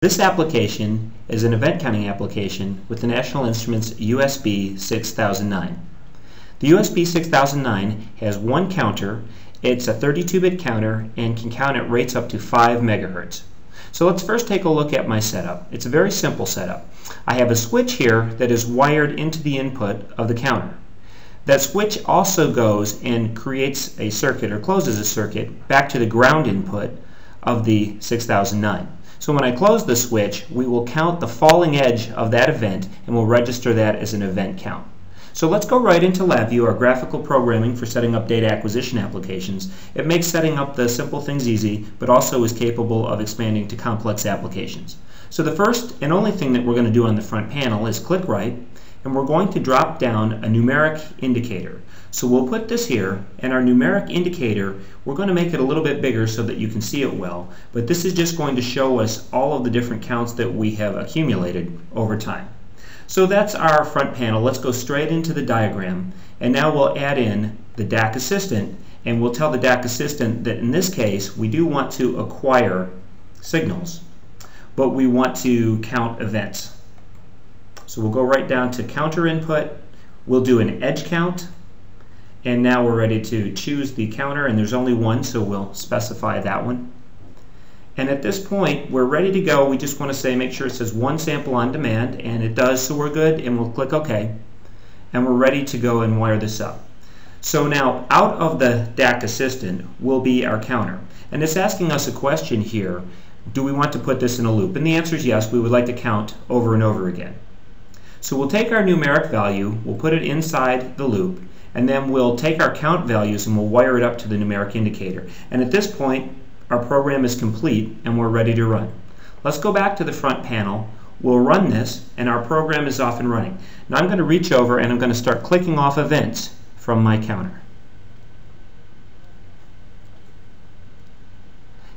This application is an event counting application with the National Instruments USB 6009. The USB 6009 has one counter. It's a 32-bit counter and can count at rates up to 5 megahertz. So let's first take a look at my setup. It's a very simple setup. I have a switch here that is wired into the input of the counter. That switch also goes and creates a circuit or closes a circuit back to the ground input of the 6009. So when I close the switch, we will count the falling edge of that event and we'll register that as an event count. So let's go right into LabVIEW, our graphical programming for setting up data acquisition applications. It makes setting up the simple things easy, but also is capable of expanding to complex applications. So the first and only thing that we're going to do on the front panel is click right, and we're going to drop down a numeric indicator. So we'll put this here, and our numeric indicator, we're going to make it a little bit bigger so that you can see it well, but this is just going to show us all of the different counts that we have accumulated over time. So that's our front panel. Let's go straight into the diagram, and now we'll add in the DAC Assistant, and we'll tell the DAC Assistant that in this case we do want to acquire signals, but we want to count events. So we'll go right down to counter input, we'll do an edge count, and now we're ready to choose the counter, and there's only one, so we'll specify that one. And at this point we're ready to go. We just want to say make sure it says one sample on demand, and it does, so we're good, and we'll click OK, and we're ready to go and wire this up. So now out of the DAC Assistant will be our counter, and it's asking us a question here: do we want to put this in a loop? And the answer is yes, we would like to count over and over again. So we'll take our numeric value, we'll put it inside the loop, and then we'll take our count values and we'll wire it up to the numeric indicator. And at this point our program is complete and we're ready to run. Let's go back to the front panel. We'll run this and our program is off and running. Now I'm going to reach over and I'm going to start clicking off events from my counter.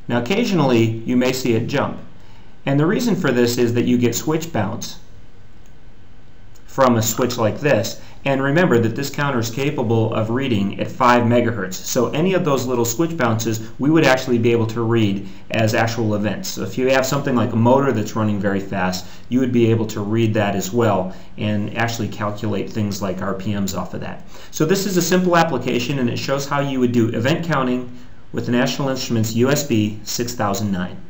Now occasionally you may see it jump, and the reason for this is that you get switch bounce from a switch like this. And remember that this counter is capable of reading at 5 megahertz. So any of those little switch bounces we would actually be able to read as actual events. So if you have something like a motor that's running very fast, you would be able to read that as well and actually calculate things like RPMs off of that. So this is a simple application, and it shows how you would do event counting with the National Instruments USB 6009.